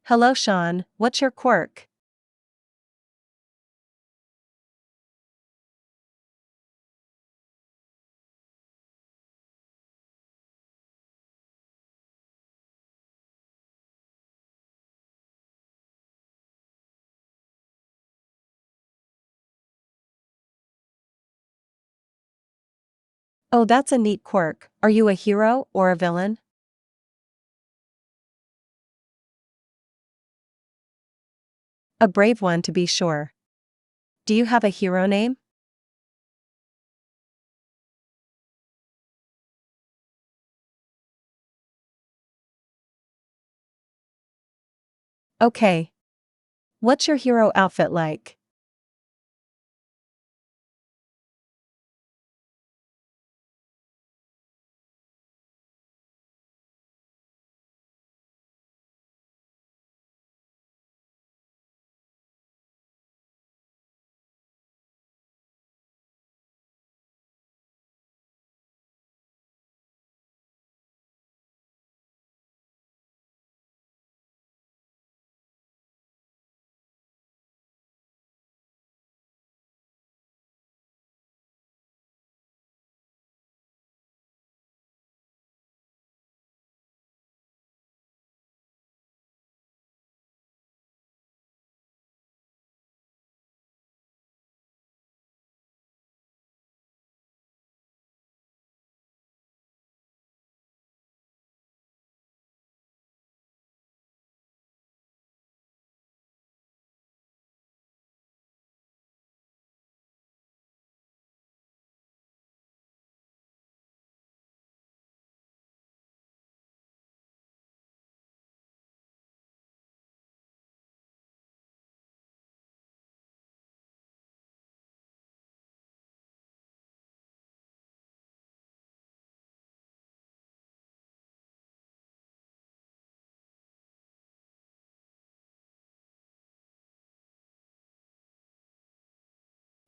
Hello, Sean. What's your quirk? Oh, that's a neat quirk. Are you a hero or a villain? A brave one to be sure. Do you have a hero name? Okay. What's your hero outfit like?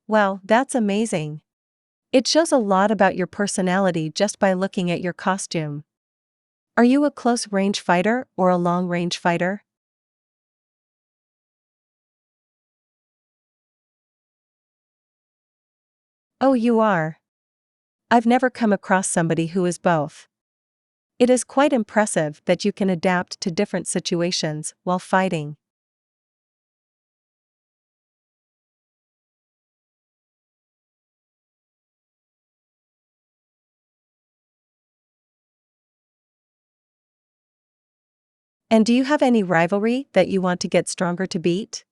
Well, that's amazing. It shows a lot about your personality just by looking at your costume. Are you a close range fighter or a long range fighter? Oh, you are. I've never come across somebody who is both. It is quite impressive that you can adapt to different situations while fighting. And do you have any rivalry that you want to get stronger to beat?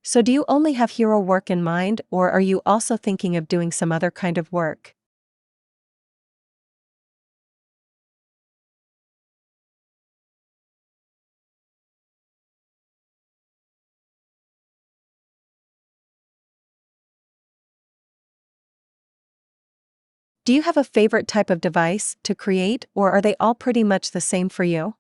So do you only have hero work in mind, or are you also thinking of doing some other kind of work? Do you have a favorite type of device to create, or are they all pretty much the same for you?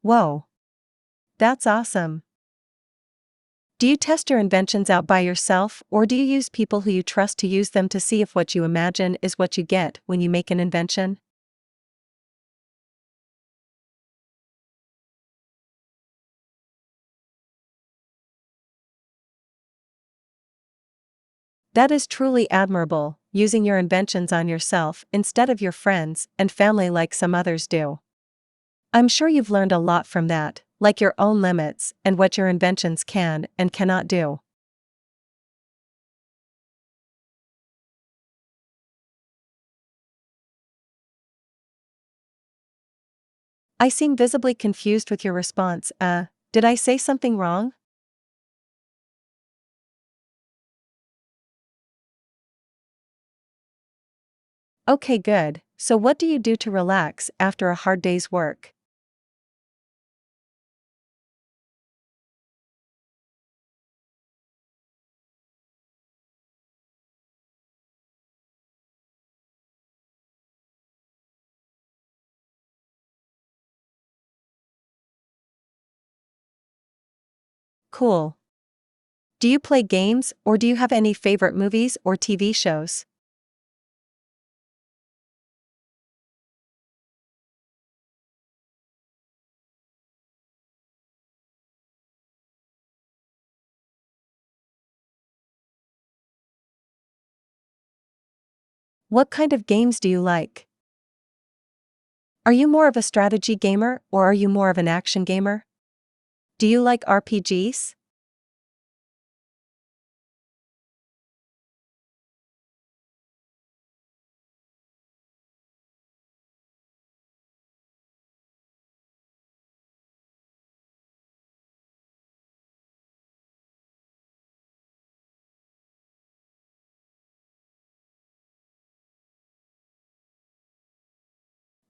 Whoa, that's awesome. Do you test your inventions out by yourself, or do you use people who you trust to use them to see if what you imagine is what you get when you make an invention? That is truly admirable, using your inventions on yourself instead of your friends and family like some others do. I'm sure you've learned a lot from that, like your own limits and what your inventions can and cannot do. I seem visibly confused with your response. Did I say something wrong? Okay, good. So, what do you do to relax after a hard day's work? Cool. Do you play games or do you have any favorite movies or TV shows? What kind of games do you like? Are you more of a strategy gamer or are you more of an action gamer? Do you like RPGs?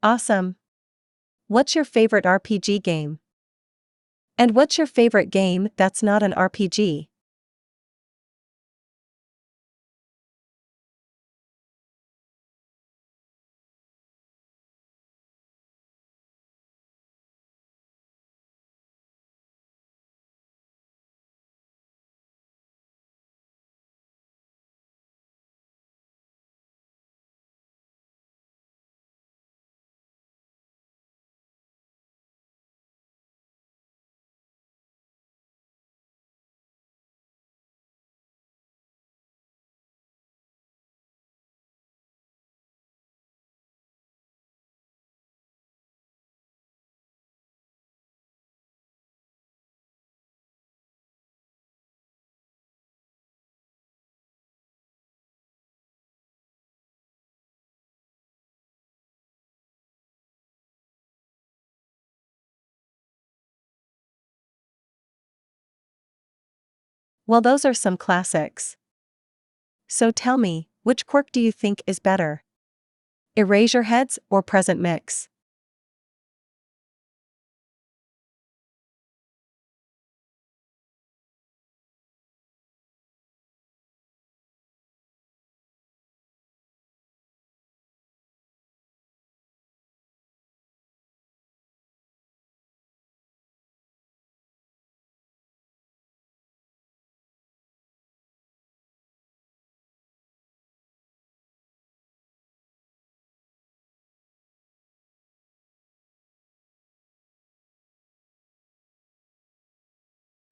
Awesome. What's your favorite RPG game? And what's your favorite game that's not an RPG? Well, those are some classics. So tell me, which quirk do you think is better? Eraserheads or present mix?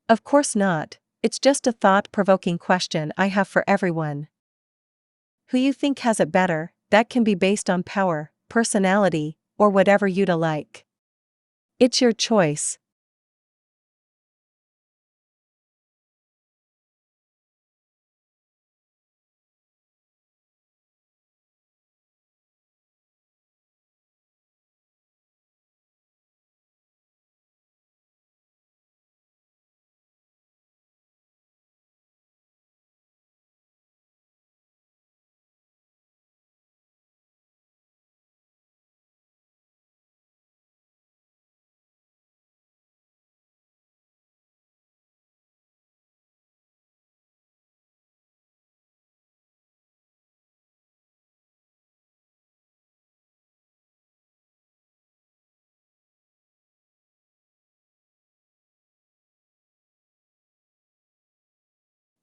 Of course not, it's just a thought-provoking question I have for everyone. Who you think has it better, that can be based on power, personality, or whatever you'd like. It's your choice.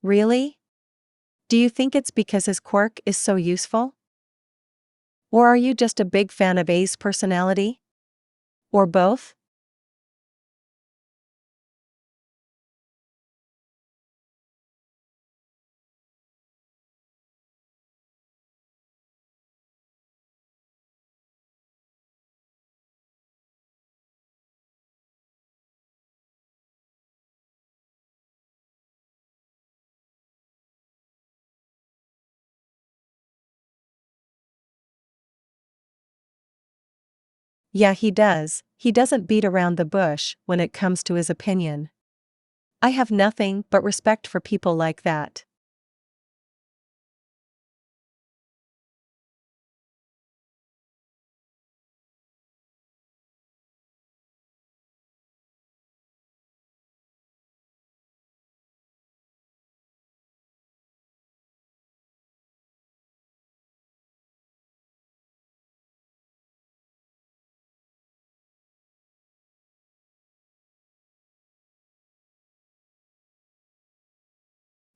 Really? Do you think it's because his quirk is so useful? Or are you just a big fan of A's personality? Or both? Yeah, he does. He doesn't beat around the bush when it comes to his opinion. I have nothing but respect for people like that.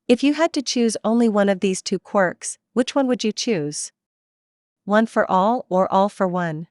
If you had to choose only one of these two quirks, which one would you choose? One for all or all for one?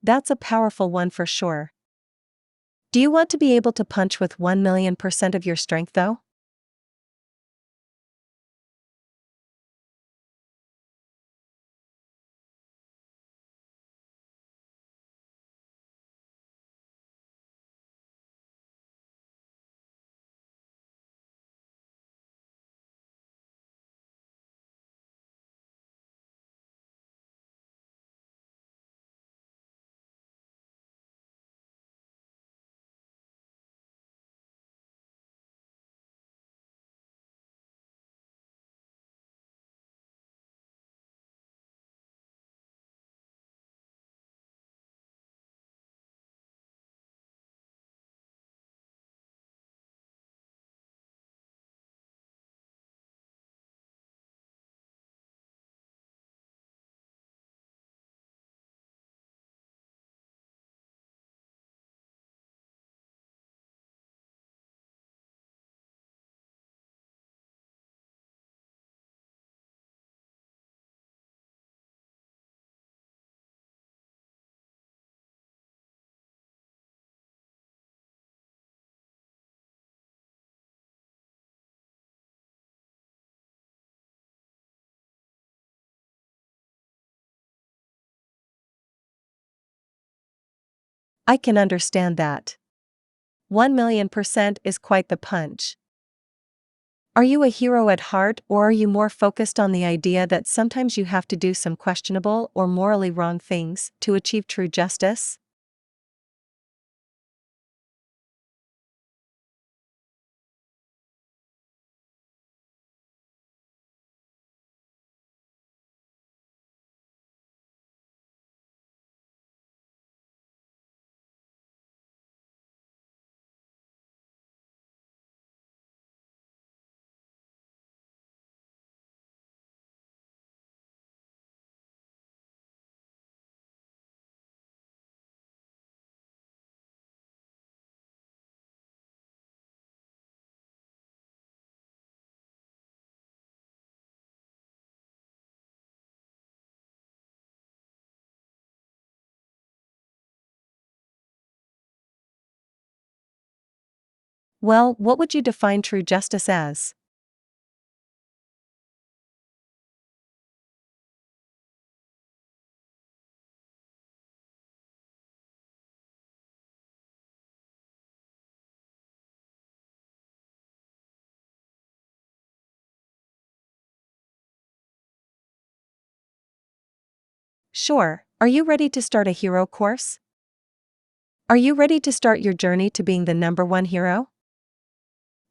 That's a powerful one for sure. Do you want to be able to punch with 1,000,000% of your strength though? I can understand that. 1,000,000% is quite the punch. Are you a hero at heart or are you more focused on the idea that sometimes you have to do some questionable or morally wrong things to achieve true justice? Well, what would you define true justice as? Sure, are you ready to start a hero course? Are you ready to start your journey to being the number one hero?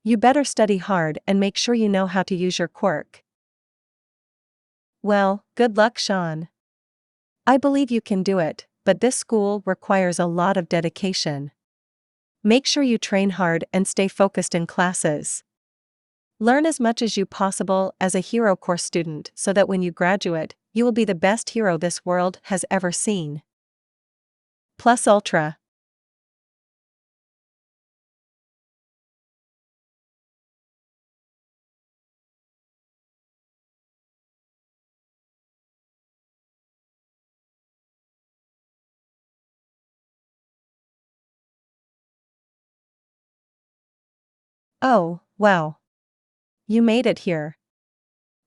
You better study hard and make sure you know how to use your quirk. Well, good luck, Sean. I believe you can do it, but this school requires a lot of dedication. Make sure you train hard and stay focused in classes. Learn as much as you possible as a hero course student so that when you graduate, you will be the best hero this world has ever seen. Plus Ultra. Oh, wow. You made it here.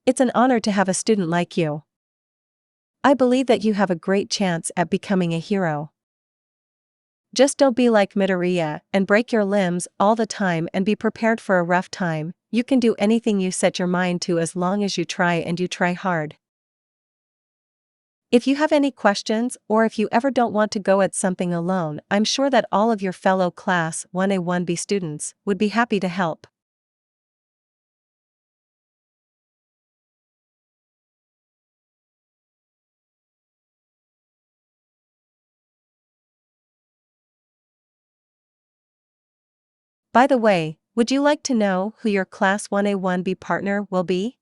It's an honor to have a student like you. I believe that you have a great chance at becoming a hero. Just don't be like Midoriya and break your limbs all the time and be prepared for a rough time. You can do anything you set your mind to as long as you try and you try hard. If you have any questions or if you ever don't want to go at something alone, I'm sure that all of your fellow Class 1A 1B students would be happy to help. By the way, would you like to know who your Class 1A 1B partner will be?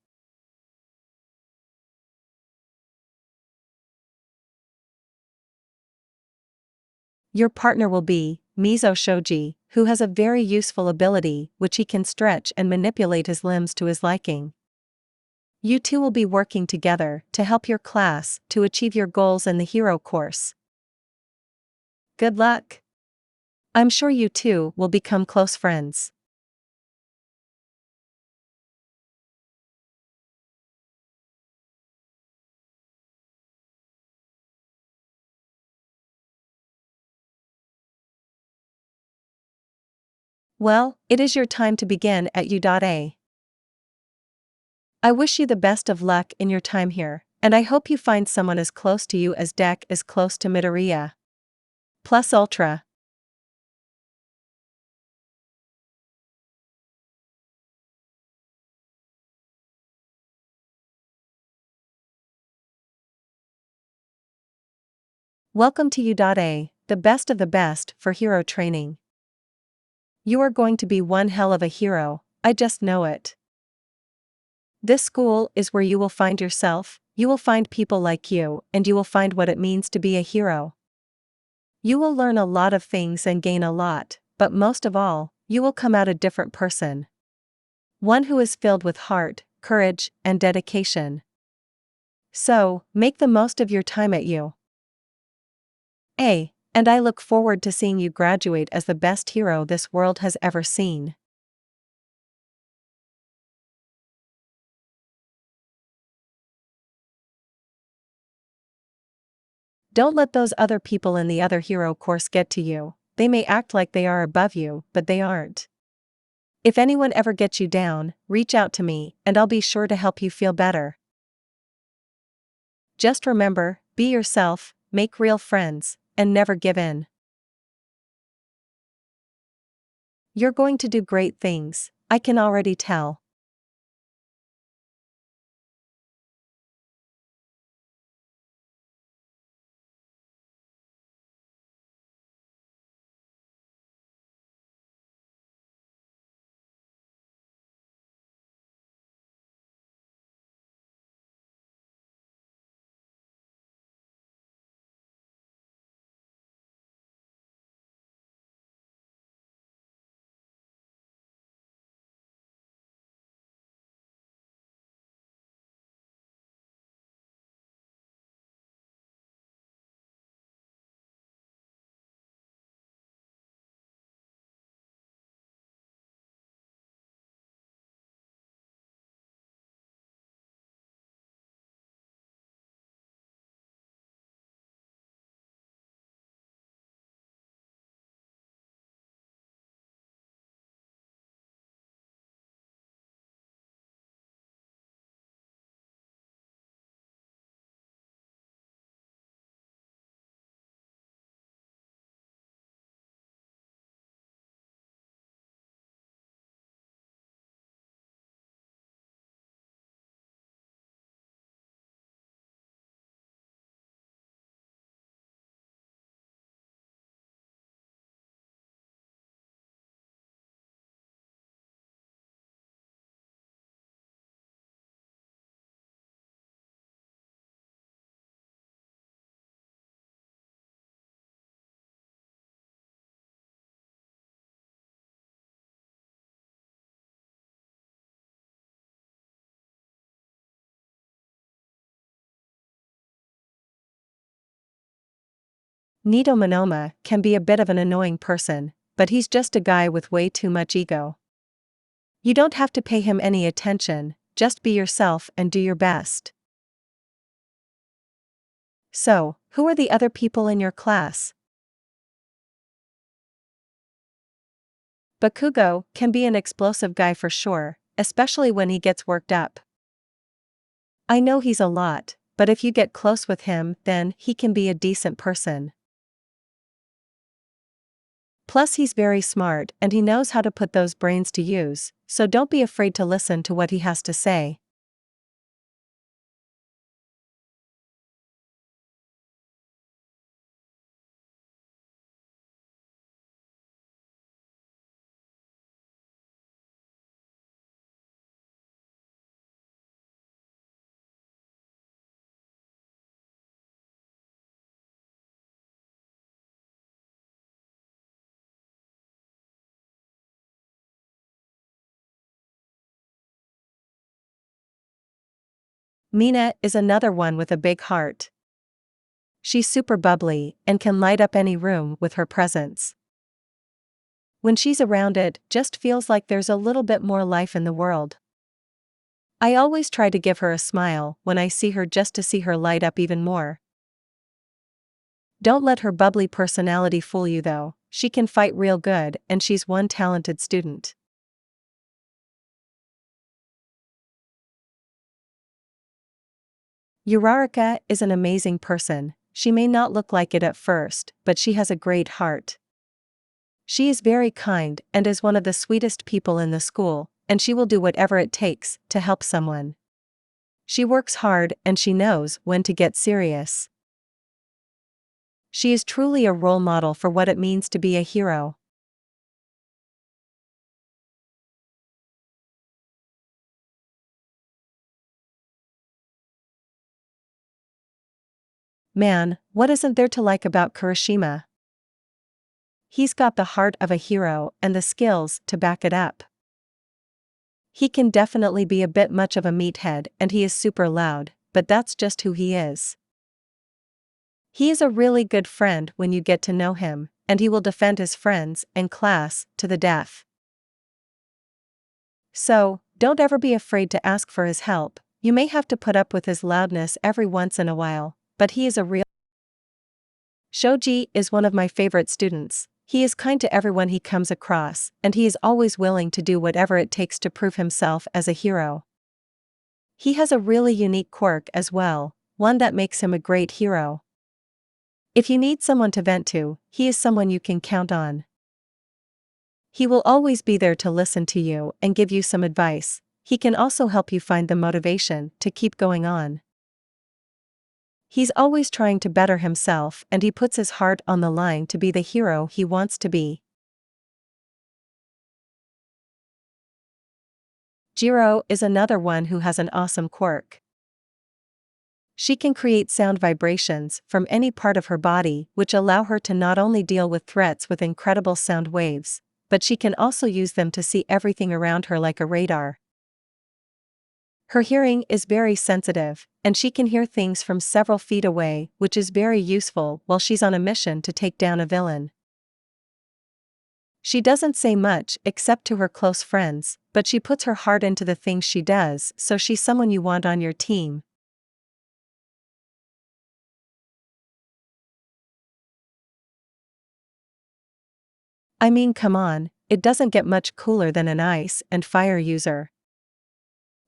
Your partner will be Mizo Shoji, who has a very useful ability which he can stretch and manipulate his limbs to his liking. You two will be working together to help your class to achieve your goals in the hero course. Good luck! I'm sure you two will become close friends. Well, it is your time to begin at U.A. I wish you the best of luck in your time here, and I hope you find someone as close to you as Deck is close to Midoriya. Plus Ultra. Welcome to U.A, the best of the best for hero training. You are going to be one hell of a hero, I just know it. This school is where you will find yourself, you will find people like you, and you will find what it means to be a hero. You will learn a lot of things and gain a lot, but most of all, you will come out a different person. One who is filled with heart, courage, and dedication. So, make the most of your time at U.A, and I look forward to seeing you graduate as the best hero this world has ever seen. Don't let those other people in the other hero course get to you. They may act like they are above you, but they aren't. If anyone ever gets you down, reach out to me, and I'll be sure to help you feel better. Just remember, be yourself, make real friends, and never give in. You're going to do great things, I can already tell. Nito Monoma can be a bit of an annoying person, but he's just a guy with way too much ego. You don't have to pay him any attention, just be yourself and do your best. So, who are the other people in your class? Bakugo can be an explosive guy for sure, especially when he gets worked up. I know he's a lot, but if you get close with him, then he can be a decent person. Plus he's very smart and he knows how to put those brains to use, so don't be afraid to listen to what he has to say. Mina is another one with a big heart. She's super bubbly and can light up any room with her presence. When she's around, it just feels like there's a little bit more life in the world. I always try to give her a smile when I see her just to see her light up even more. Don't let her bubbly personality fool you though, she can fight real good and she's one talented student. Uraraka is an amazing person. She may not look like it at first, but she has a great heart. She is very kind and is one of the sweetest people in the school, and she will do whatever it takes to help someone. She works hard and she knows when to get serious. She is truly a role model for what it means to be a hero. Man, what isn't there to like about Kurashima? He's got the heart of a hero and the skills to back it up. He can definitely be a bit much of a meathead and he is super loud, but that's just who he is. He is a really good friend when you get to know him, and he will defend his friends and class to the death. So, don't ever be afraid to ask for his help. You may have to put up with his loudness every once in a while, but he is a real. Shoji is one of my favorite students. He is kind to everyone he comes across, and he is always willing to do whatever it takes to prove himself as a hero. He has a really unique quirk as well, one that makes him a great hero. If you need someone to vent to, he is someone you can count on. He will always be there to listen to you and give you some advice. He can also help you find the motivation to keep going on. He's always trying to better himself and he puts his heart on the line to be the hero he wants to be. Jiro is another one who has an awesome quirk. She can create sound vibrations from any part of her body, which allow her to not only deal with threats with incredible sound waves, but she can also use them to see everything around her like a radar. Her hearing is very sensitive, and she can hear things from several feet away, which is very useful while she's on a mission to take down a villain. She doesn't say much except to her close friends, but she puts her heart into the things she does, so she's someone you want on your team. I mean, come on, it doesn't get much cooler than an ice and fire user.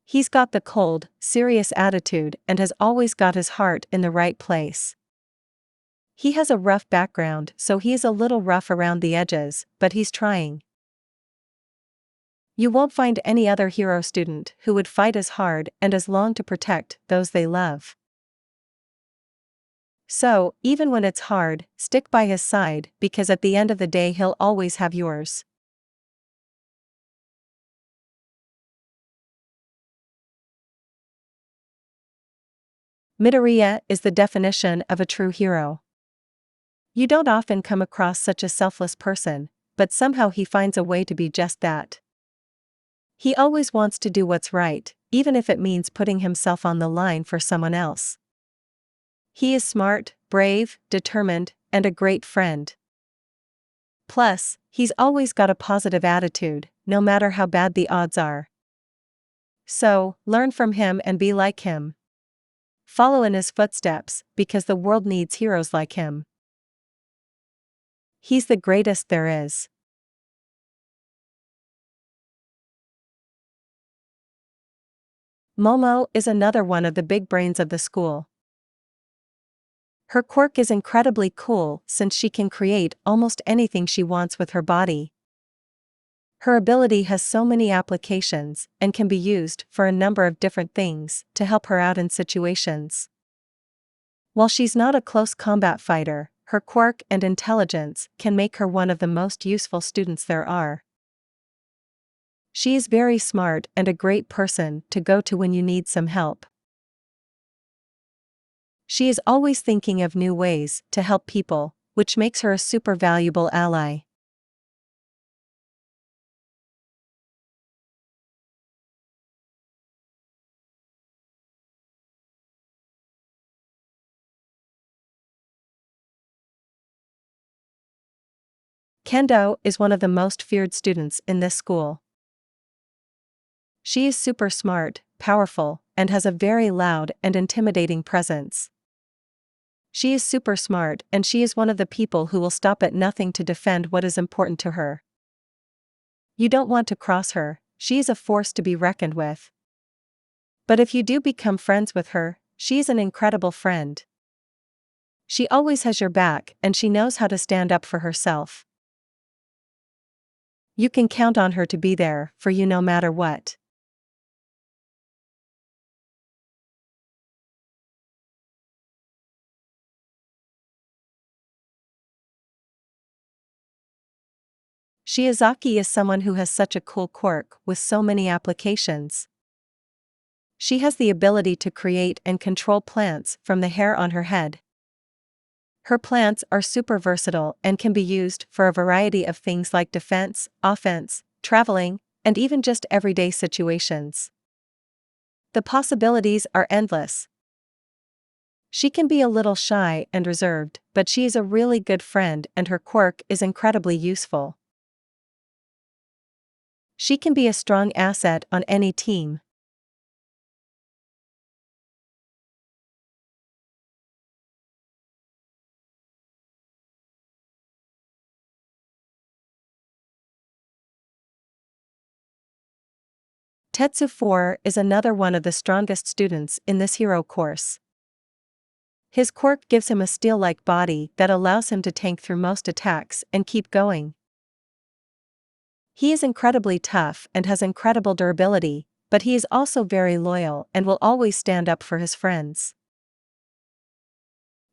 He's got the cold, serious attitude and has always got his heart in the right place. He has a rough background, so he is a little rough around the edges, but he's trying. You won't find any other hero student who would fight as hard and as long to protect those they love. So, even when it's hard, stick by his side, because at the end of the day he'll always have yours. Midoriya is the definition of a true hero. You don't often come across such a selfless person, but somehow he finds a way to be just that. He always wants to do what's right, even if it means putting himself on the line for someone else. He is smart, brave, determined, and a great friend. Plus, he's always got a positive attitude, no matter how bad the odds are. So, learn from him and be like him. Follow in his footsteps, because the world needs heroes like him. He's the greatest there is. Momo is another one of the big brains of the school. Her quirk is incredibly cool since she can create almost anything she wants with her body. Her ability has so many applications and can be used for a number of different things to help her out in situations. While she's not a close combat fighter, her quirk and intelligence can make her one of the most useful students there are. She is very smart and a great person to go to when you need some help. She is always thinking of new ways to help people, which makes her a super valuable ally. Kendo is one of the most feared students in this school. She is super smart, powerful, and has a very loud and intimidating presence. She is super smart and she is one of the people who will stop at nothing to defend what is important to her. You don't want to cross her, she is a force to be reckoned with. But if you do become friends with her, she is an incredible friend. She always has your back and she knows how to stand up for herself. You can count on her to be there for you no matter what. Shiozaki is someone who has such a cool quirk with so many applications. She has the ability to create and control plants from the hair on her head. Her plants are super versatile and can be used for a variety of things like defense, offense, traveling, and even just everyday situations. The possibilities are endless. She can be a little shy and reserved, but she is a really good friend and her quirk is incredibly useful. She can be a strong asset on any team. Tetsu 4 is another one of the strongest students in this hero course. His quirk gives him a steel-like body that allows him to tank through most attacks and keep going. He is incredibly tough and has incredible durability, but he is also very loyal and will always stand up for his friends.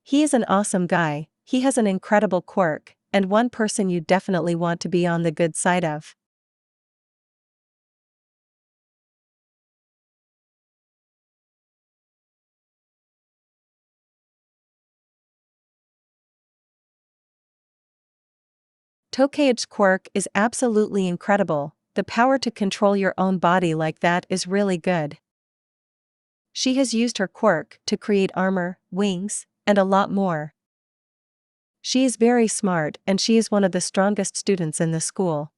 He is an awesome guy, he has an incredible quirk, and one person you definitely want to be on the good side of. Tokage's quirk is absolutely incredible, the power to control your own body like that is really good. She has used her quirk to create armor, wings, and a lot more. She is very smart and she is one of the strongest students in the school.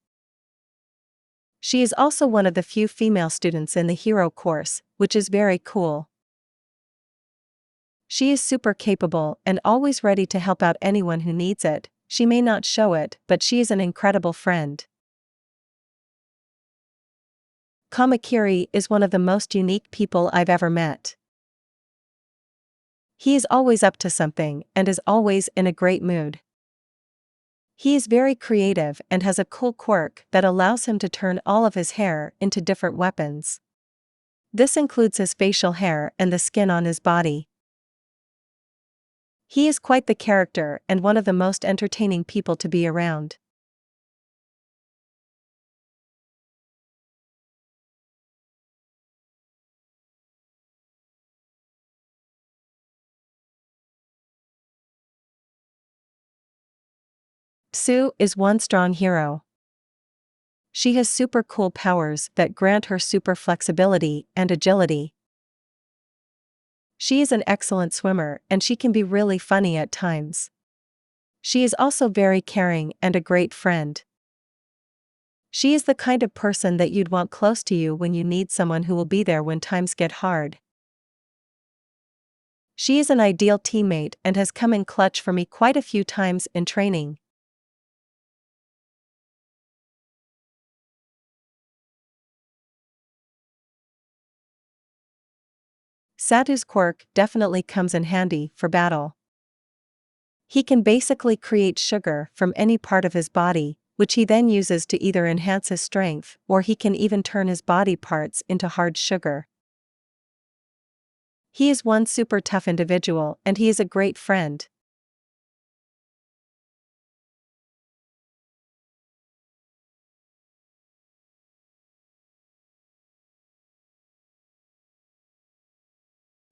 She is also one of the few female students in the hero course, which is very cool. She is super capable and always ready to help out anyone who needs it. She may not show it, but she is an incredible friend. Kamakiri is one of the most unique people I've ever met. He is always up to something and is always in a great mood. He is very creative and has a cool quirk that allows him to turn all of his hair into different weapons. This includes his facial hair and the skin on his body. He is quite the character and one of the most entertaining people to be around. Sue is one strong hero. She has super cool powers that grant her super flexibility and agility. She is an excellent swimmer and she can be really funny at times. She is also very caring and a great friend. She is the kind of person that you'd want close to you when you need someone who will be there when times get hard. She is an ideal teammate and has come in clutch for me quite a few times in training. Sadhu's quirk definitely comes in handy for battle. He can basically create sugar from any part of his body, which he then uses to either enhance his strength or he can even turn his body parts into hard sugar. He is one super tough individual and he is a great friend.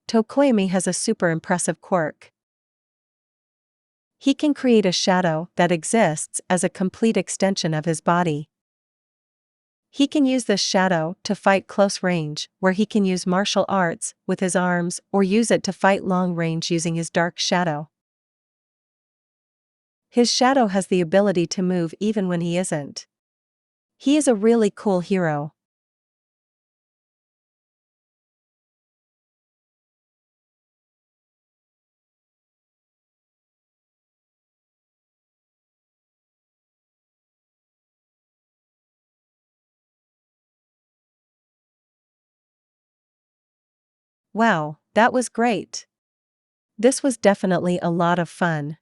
Tokoyami has a super impressive quirk. He can create a shadow that exists as a complete extension of his body. He can use this shadow to fight close range, where he can use martial arts with his arms or use it to fight long range using his dark shadow. His shadow has the ability to move even when he isn't. He is a really cool hero. Wow, that was great. This was definitely a lot of fun.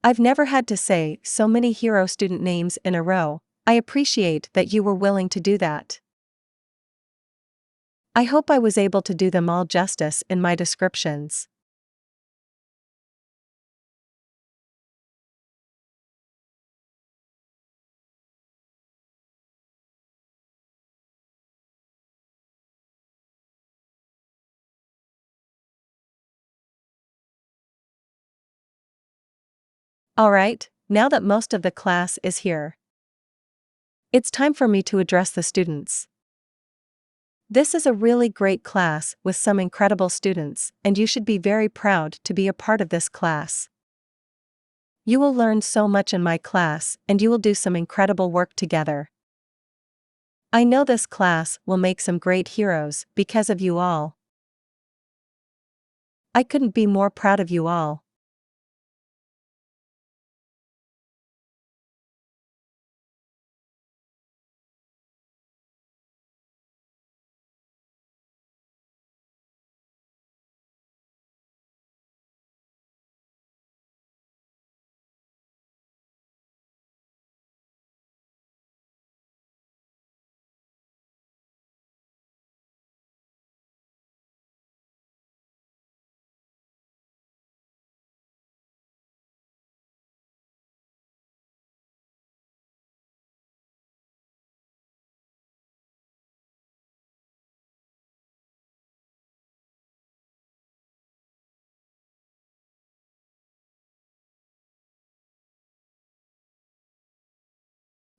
I've never had to say so many hero student names in a row. I appreciate that you were willing to do that. I hope I was able to do them all justice in my descriptions. Alright, now that most of the class is here, it's time for me to address the students. This is a really great class with some incredible students, and you should be very proud to be a part of this class. You will learn so much in my class, and you will do some incredible work together. I know this class will make some great heroes because of you all. I couldn't be more proud of you all.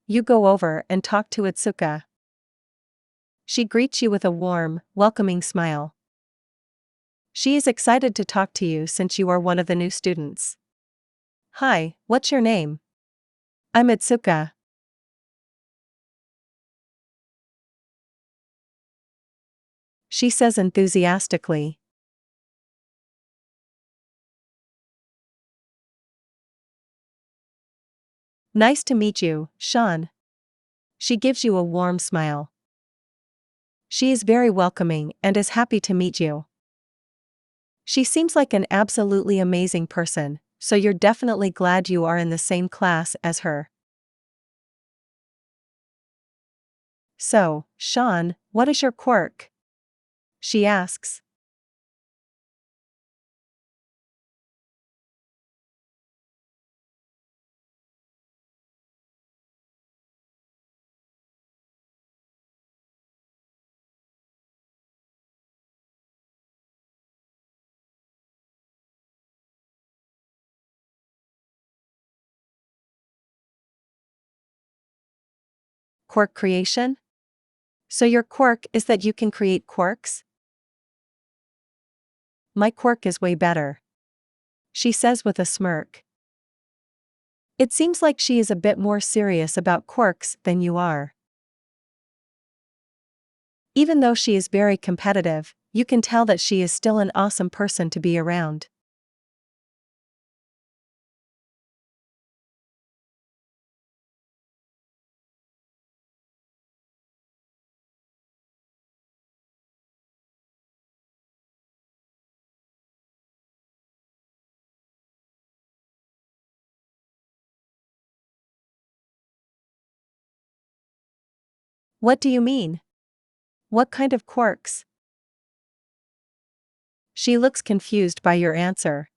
You go over and talk to Itsuka. She greets you with a warm, welcoming smile. She is excited to talk to you since you are one of the new students. Hi, what's your name? I'm Itsuka. She says enthusiastically. Nice to meet you, Sean. She gives you a warm smile. She is very welcoming and is happy to meet you. She seems like an absolutely amazing person, so you're definitely glad you are in the same class as her. So, Sean, what is your quirk? She asks. Quirk creation? So your quirk is that you can create quirks? My quirk is way better, she says with a smirk. It seems like she is a bit more serious about quirks than you are. Even though she is very competitive, you can tell that she is still an awesome person to be around. What do you mean? What kind of quirks? She looks confused by your answer.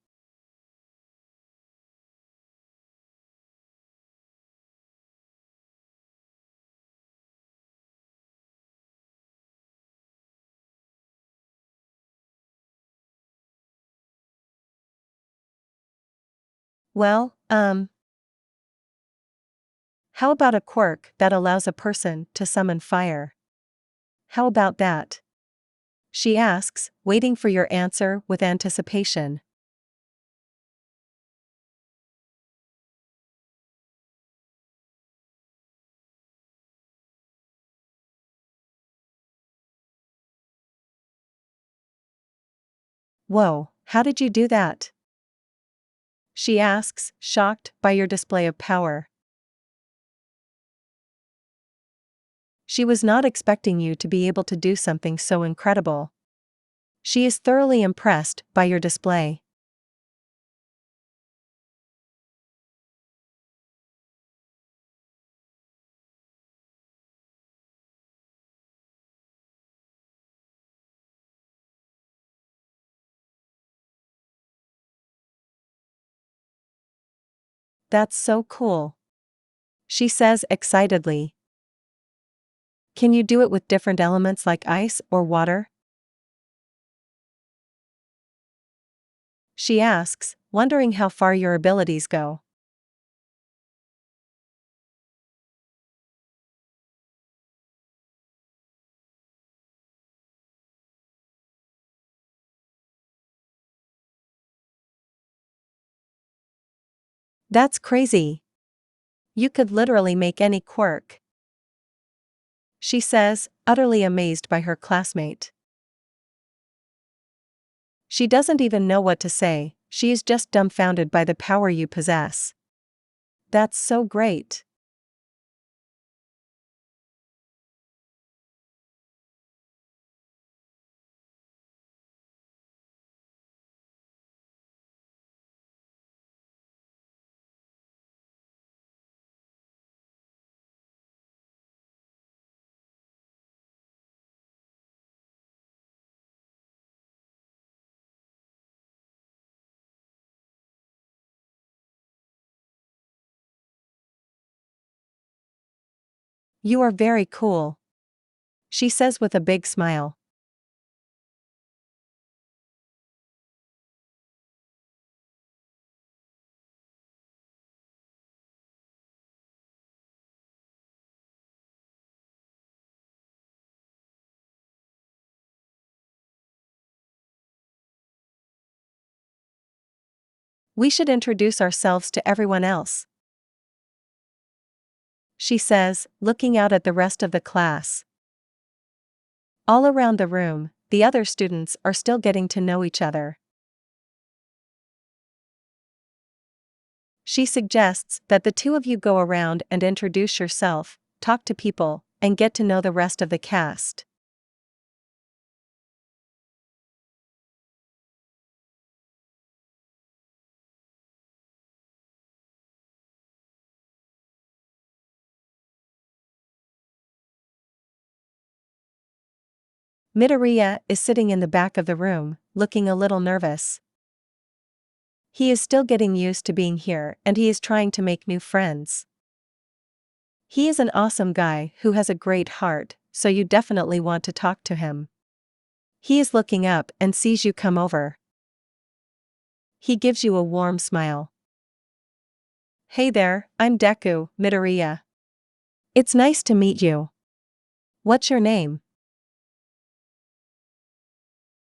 Well, how about a quirk that allows a person to summon fire? How about that? She asks, waiting for your answer with anticipation. Whoa, how did you do that? She asks, shocked by your display of power. She was not expecting you to be able to do something so incredible. She is thoroughly impressed by your display. That's so cool, she says excitedly. Can you do it with different elements like ice or water? She asks, wondering how far your abilities go. That's crazy. You could literally make any quirk, she says, utterly amazed by her classmate. She doesn't even know what to say, she is just dumbfounded by the power you possess. That's so great. You are very cool, she says with a big smile. We should introduce ourselves to everyone else, she says, looking out at the rest of the class. All around the room, the other students are still getting to know each other. She suggests that the two of you go around and introduce yourself, talk to people, and get to know the rest of the cast. Midoriya is sitting in the back of the room, looking a little nervous. He is still getting used to being here and he is trying to make new friends. He is an awesome guy who has a great heart, so you definitely want to talk to him. He is looking up and sees you come over. He gives you a warm smile. Hey there, I'm Deku, Midoriya. It's nice to meet you. What's your name?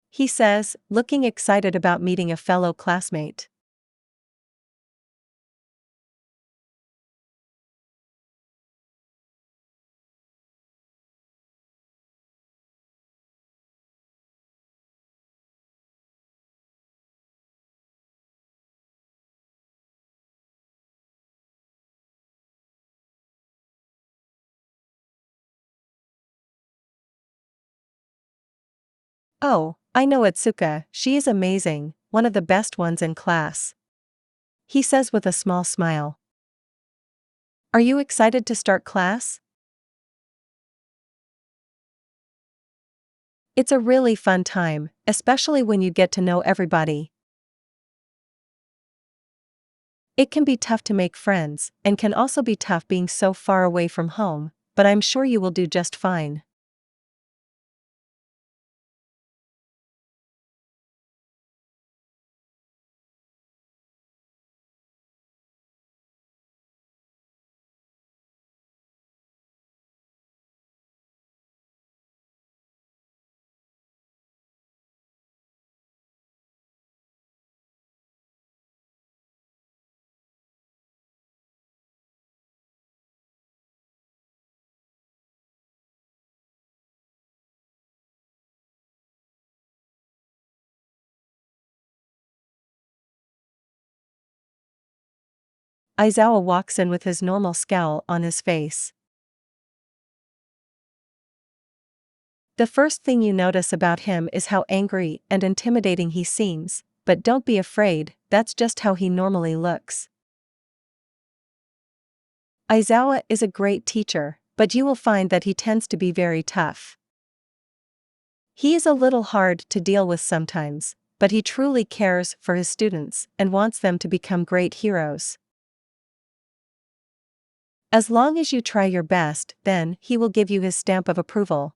he says, looking excited about meeting a fellow classmate. Oh, I know Atsuka, she is amazing, one of the best ones in class, he says with a small smile. Are you excited to start class? It's a really fun time, especially when you get to know everybody. It can be tough to make friends, and can also be tough being so far away from home, but I'm sure you will do just fine. Aizawa walks in with his normal scowl on his face. The first thing you notice about him is how angry and intimidating he seems, but don't be afraid, that's just how he normally looks. Aizawa is a great teacher, but you will find that he tends to be very tough. He is a little hard to deal with sometimes, but he truly cares for his students and wants them to become great heroes. As long as you try your best, then he will give you his stamp of approval.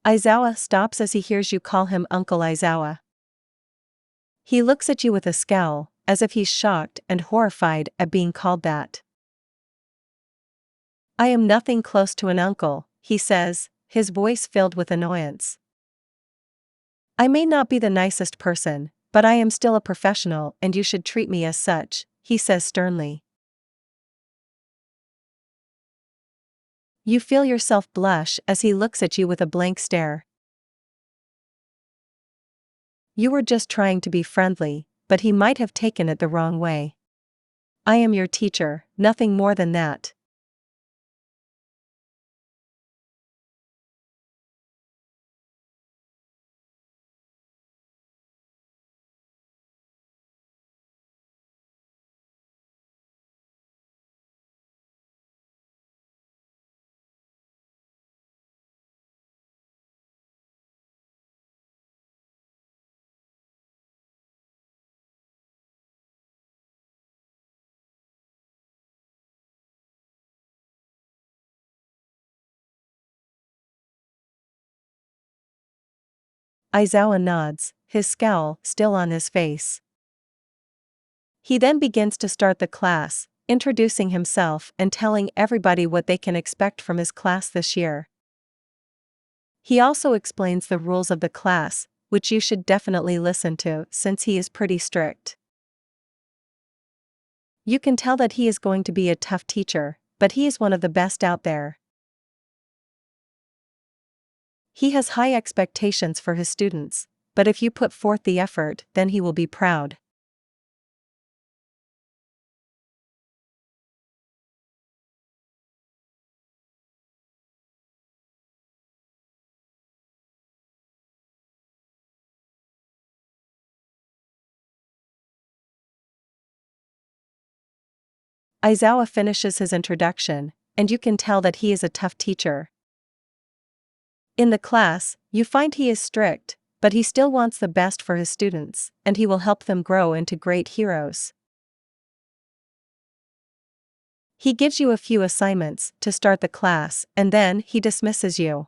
Aizawa stops as he hears you call him Uncle Aizawa. He looks at you with a scowl, as if he's shocked and horrified at being called that. I am nothing close to an uncle, he says, his voice filled with annoyance. I may not be the nicest person, but I am still a professional and you should treat me as such, he says sternly. You feel yourself blush as he looks at you with a blank stare. You were just trying to be friendly, but he might have taken it the wrong way. I am your teacher, nothing more than that. Aizawa nods, his scowl still on his face. He then begins to start the class, introducing himself and telling everybody what they can expect from his class this year. He also explains the rules of the class, which you should definitely listen to since he is pretty strict. You can tell that he is going to be a tough teacher, but he is one of the best out there. He has high expectations for his students, but if you put forth the effort, then he will be proud. Aizawa finishes his introduction, and you can tell that he is a tough teacher. In the class, you find he is strict, but he still wants the best for his students, and he will help them grow into great heroes. He gives you a few assignments to start the class, and then he dismisses you.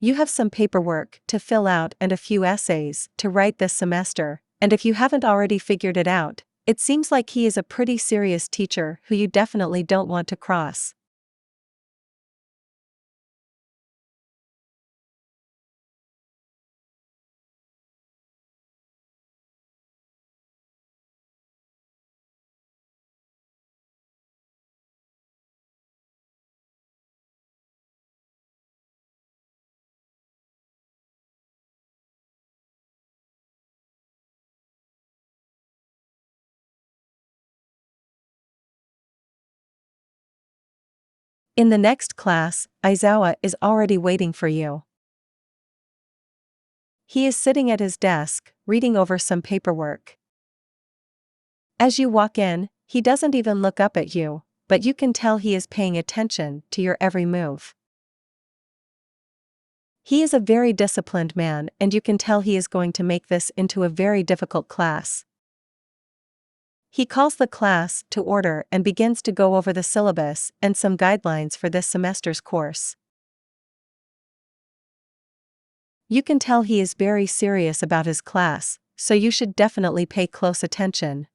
You have some paperwork to fill out and a few essays to write this semester, And if you haven't already figured it out, it seems like he is a pretty serious teacher who you definitely don't want to cross. In the next class, Aizawa is already waiting for you. He is sitting at his desk, reading over some paperwork. As you walk in, he doesn't even look up at you, but you can tell he is paying attention to your every move. He is a very disciplined man, and you can tell he is going to make this into a very difficult class. He calls the class to order and begins to go over the syllabus and some guidelines for this semester's course. You can tell he is very serious about his class, so you should definitely pay close attention.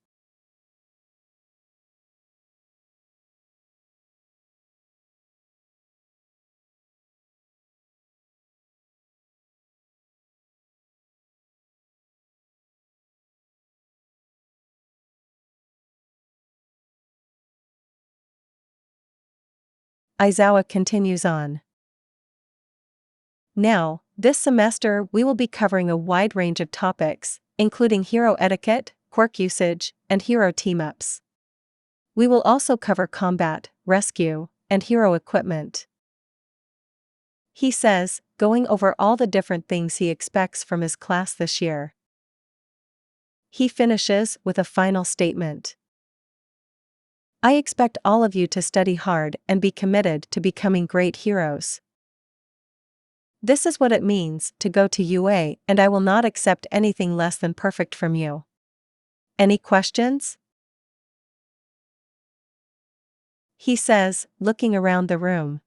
Aizawa continues on. Now, this semester we will be covering a wide range of topics, including hero etiquette, quirk usage, and hero team-ups. We will also cover combat, rescue, and hero equipment. He says, going over all the different things he expects from his class this year. He finishes with a final statement. I expect all of you to study hard and be committed to becoming great heroes. This is what it means to go to UA, and I will not accept anything less than perfect from you. Any questions? He says, looking around the room.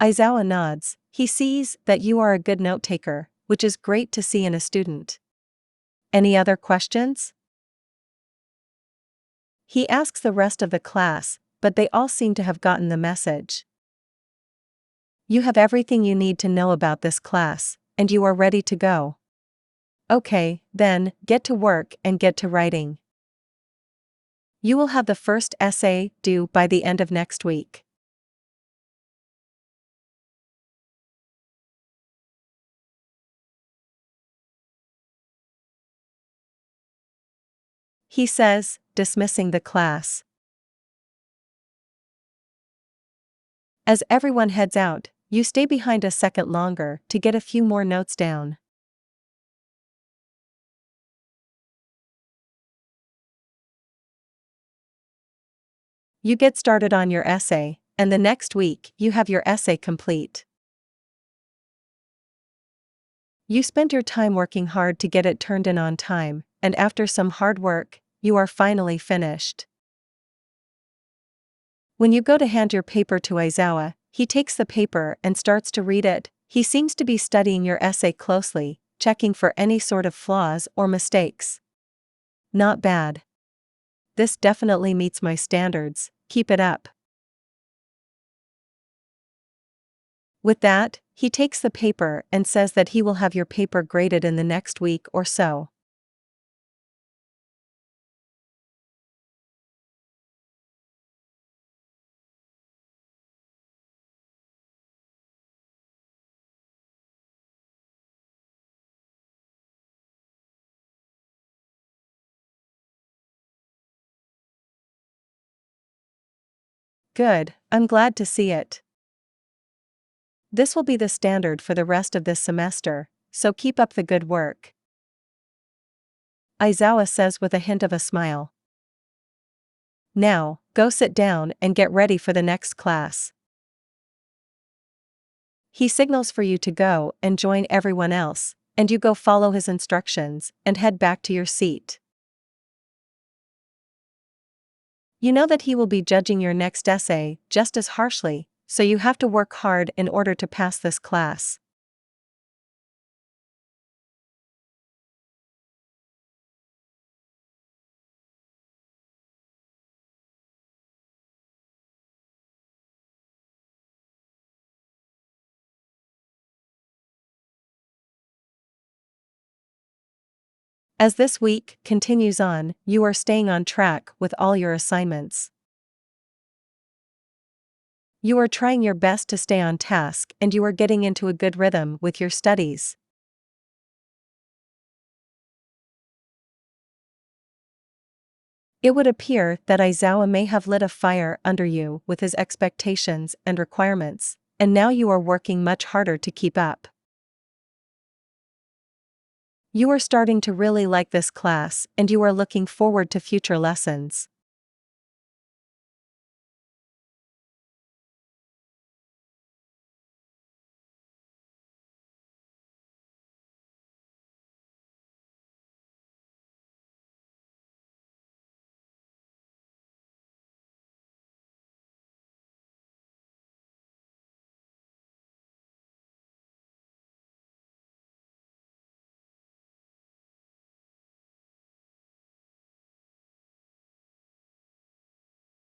Aizawa nods. He sees that you are a good note-taker, which is great to see in a student. Any other questions? He asks the rest of the class, but they all seem to have gotten the message. You have everything you need to know about this class, and you are ready to go. Okay, then, get to work and get to writing. You will have the first essay due by the end of next week. He says, dismissing the class. As everyone heads out, you stay behind a second longer to get a few more notes down. You get started on your essay, and the next week you have your essay complete. You spend your time working hard to get it turned in on time, and after some hard work, you are finally finished. When you go to hand your paper to Aizawa, he takes the paper and starts to read it. He seems to be studying your essay closely, checking for any sort of flaws or mistakes. Not bad. This definitely meets my standards, keep it up. With that, He takes the paper and says that he will have your paper graded in the next week or so. Good, I'm glad to see it. This will be the standard for the rest of this semester, so keep up the good work. Aizawa says with a hint of a smile. Now, go sit down and get ready for the next class. He signals for you to go and join everyone else, and you go follow his instructions and head back to your seat. You know that he will be judging your next essay just as harshly, so you have to work hard in order to pass this class. As this week continues on, you are staying on track with all your assignments. You are trying your best to stay on task and you are getting into a good rhythm with your studies. It would appear that Aizawa may have lit a fire under you with his expectations and requirements, and now you are working much harder to keep up. You are starting to really like this class and you are looking forward to future lessons.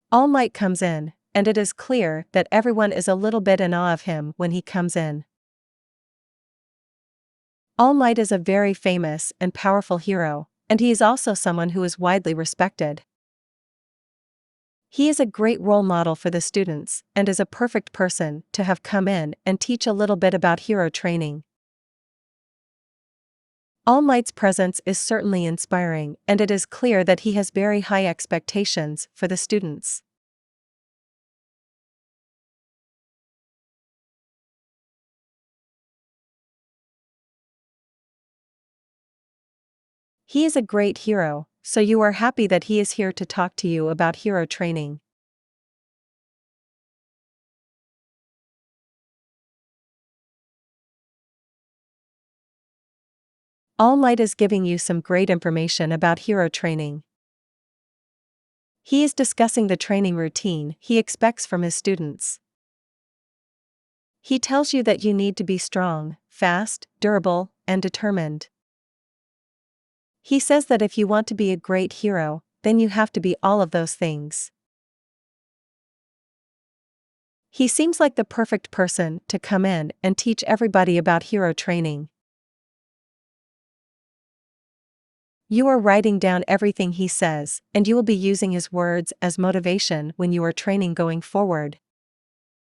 All Might comes in, and it is clear that everyone is a little bit in awe of him when he comes in. All Might is a very famous and powerful hero, and he is also someone who is widely respected. He is a great role model for the students and is a perfect person to have come in and teach a little bit about hero training. All Might's presence is certainly inspiring, and it is clear that he has very high expectations for the students. He is a great hero, so you are happy that he is here to talk to you about hero training. All Might is giving you some great information about hero training. He is discussing the training routine he expects from his students. He tells you that you need to be strong, fast, durable, and determined. He says that if you want to be a great hero, then you have to be all of those things. He seems like the perfect person to come in and teach everybody about hero training. You are writing down everything he says, and you will be using his words as motivation when you are training going forward.